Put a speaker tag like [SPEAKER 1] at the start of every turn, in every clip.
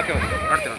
[SPEAKER 1] Okay okay ನೋಡ್ತೀನಿ.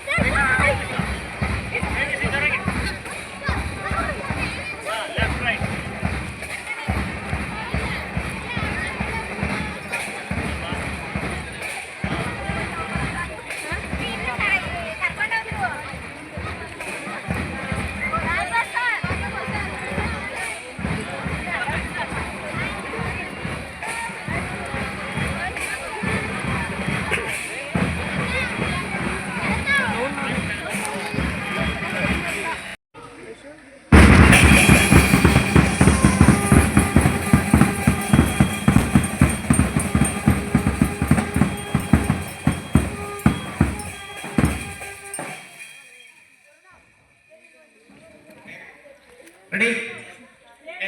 [SPEAKER 2] Ready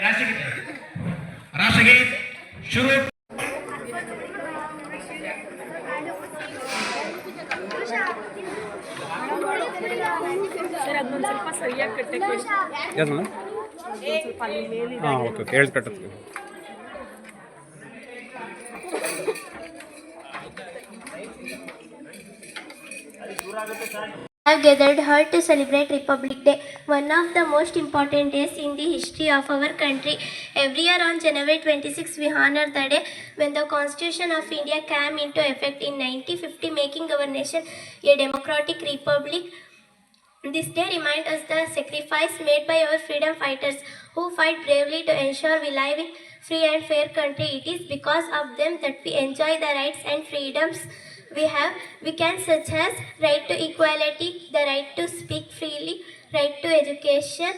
[SPEAKER 2] राष्ट्रगीत राष्ट्रगीत शुरू
[SPEAKER 3] ಸರ್ ಅದೊಂದು ಸ್ವಲ್ಪ ಸರಿಯಾಗಿ ಕಟ್ಟಕ್ಕೆ
[SPEAKER 1] ಯಾರು ಮೇಡಮ್?
[SPEAKER 3] ಸ್ವಲ್ಪ ಅಲ್ಲಿ ಮೇಲೆ
[SPEAKER 1] ಹಾಂ ಓಕೆ ಓಕೆ ಹೇಳಿ ಕಟ್ಟುತ್ತೆ.
[SPEAKER 4] Have gathered here to celebrate Republic Day, one of the most important days in the history of our country. Every year on January 26, we honor the day when the Constitution of India came into effect in 1950, making our nation a democratic republic. This day reminds us the sacrifice made by our freedom fighters who fight bravely to ensure we live in free and fair country. It is because of them that we enjoy the rights and freedoms we can, such as right to equality, the right to speak freely, right to education.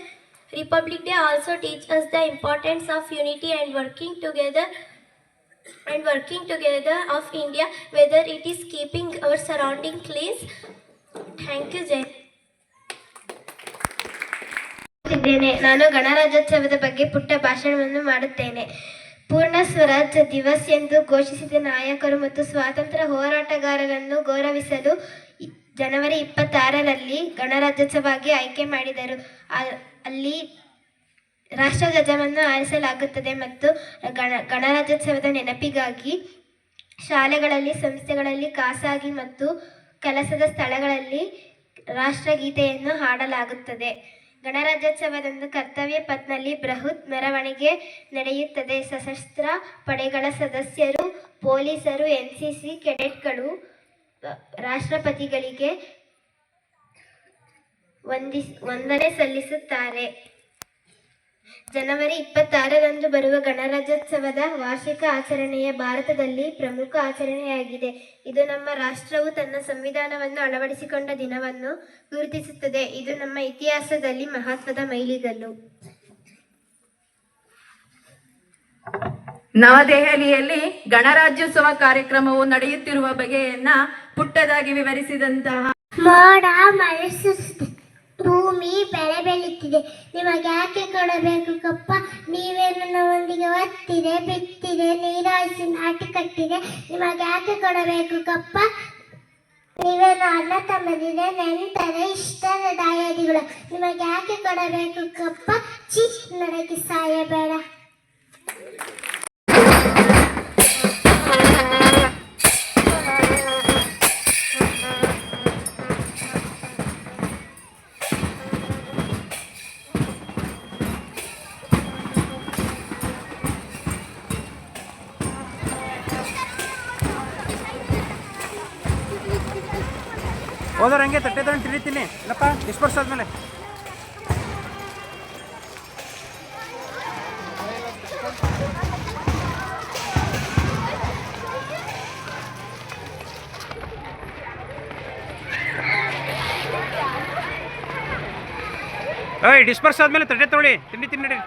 [SPEAKER 4] Republic Day also teaches us the importance of unity and working together of India, whether it is keeping our surrounding clean. Thank you, Jay. ನಾನು ಗಣರಾಜ್ಯೋತ್ಸವದ ಬಗ್ಗೆ ಪುಟ್ಟ ಭಾಷಣವನ್ನು ಮಾಡುತ್ತೇನೆ. ಪೂರ್ಣ ಸ್ವರಾಜ್ಯ ದಿವಸ್ ಎಂದು ಘೋಷಿಸಿದ ನಾಯಕರು ಮತ್ತು ಸ್ವಾತಂತ್ರ್ಯ ಹೋರಾಟಗಾರರನ್ನು ಗೌರವಿಸಲು ಜನವರಿ 26ರಲ್ಲಿ ಗಣರಾಜ್ಯೋತ್ಸವವಾಗಿ ಆಯ್ಕೆ ಮಾಡಿದರು. ಅಲ್ಲಿ ರಾಷ್ಟ್ರಧ್ವಜವನ್ನು ಹಾರಿಸಲಾಗುತ್ತದೆ ಮತ್ತು ಗಣರಾಜ್ಯೋತ್ಸವದ ನೆನಪಿಗಾಗಿ ಶಾಲೆಗಳಲ್ಲಿ, ಸಂಸ್ಥೆಗಳಲ್ಲಿ, ಖಾಸಗಿ ಮತ್ತು ಕೆಲಸದ ಸ್ಥಳಗಳಲ್ಲಿ ರಾಷ್ಟ್ರಗೀತೆಯನ್ನು ಹಾಡಲಾಗುತ್ತದೆ. ಗಣರಾಜ್ಯೋತ್ಸವದಂದು ಕರ್ತವ್ಯ ಪಥ್ನಲ್ಲಿ ಬೃಹತ್ ಮೆರವಣಿಗೆ ನಡೆಯುತ್ತದೆ. ಸಶಸ್ತ್ರ ಪಡೆಗಳ ಸದಸ್ಯರು, ಪೊಲೀಸರು, NCC ಕೆಡೆಟ್ಗಳು ರಾಷ್ಟ್ರಪತಿಗಳಿಗೆ ವಂದನೆ ಸಲ್ಲಿಸುತ್ತಾರೆ. ಜನವರಿ 26ರಂದು ಬರುವ ಗಣರಾಜ್ಯೋತ್ಸವದ ವಾರ್ಷಿಕ ಆಚರಣೆಯ ಭಾರತದಲ್ಲಿ ಪ್ರಮುಖ ಆಚರಣೆಯಾಗಿದೆ. ಇದು ನಮ್ಮ ರಾಷ್ಟ್ರವು ತನ್ನ ಸಂವಿಧಾನವನ್ನು ಅಳವಡಿಸಿಕೊಂಡ ದಿನವನ್ನು ಗುರುತಿಸುತ್ತದೆ. ಇದು ನಮ್ಮ ಇತಿಹಾಸದಲ್ಲಿ ಮಹತ್ವದ ಮೈಲಿಗಲ್ಲು.
[SPEAKER 5] ನವದೆಹಲಿಯಲ್ಲಿ ಗಣರಾಜ್ಯೋತ್ಸವ ಕಾರ್ಯಕ್ರಮವು ನಡೆಯುತ್ತಿರುವ ಬಗೆಯನ್ನ ಪುಟ್ಟದಾಗಿ ವಿವರಿಸಿದಂತಹ
[SPEAKER 4] ಮೋಡ ಮಳೆ ಸುರಿಸುತ್ತೆ, ಭೂಮಿ ಬೆಳೆ ಬೆಳೀತಿದೆ, ನಿಮಗೆ ಯಾಕೆ ಕೊಡಬೇಕು ಕಪ್ಪ? ನೀವೇ ನನ್ನೊಂದಿಗೆ ಒತ್ತಿದೆ, ಬಿತ್ತಿದೆ, ನೀರಾಯಿಸಿ ನಾಟಿ ಕಟ್ಟಿದೆ, ನಿಮಗೆ ಯಾಕೆ ಕೊಡಬೇಕು ಕಪ್ಪ? ನೀವೇನು ಅಣ್ಣ ತಮ್ಮದಿದೆ, ನೆಂಟರೆ ಇಷ್ಟದ ದಾಯಾದಿಗಳು, ನಿಮಗೆ ಯಾಕೆ ಕೊಡಬೇಕು ಕಪ್ಪ? ಚಿ ನನಗೆ ಸಾಯಬೇಡ.
[SPEAKER 1] ಹೋದ್ರೆ ಹಂಗೆ ತಟ್ಟೆ ತಗೊಂಡು ತಿರುತ್ತೀನಿ ಇಲ್ಲಪ್ಪ ಡಿಸ್ಪರ್ಸ್ ಆದಮೇಲೆ. ಓಯ್ ಡಿಸ್ಪರ್ಸ್ ಆದಮೇಲೆ ತಟ್ಟೆ ತೊಗೊಳ್ಳಿ, ತಿಂಡಿ ತಿನ್ನಡಿ.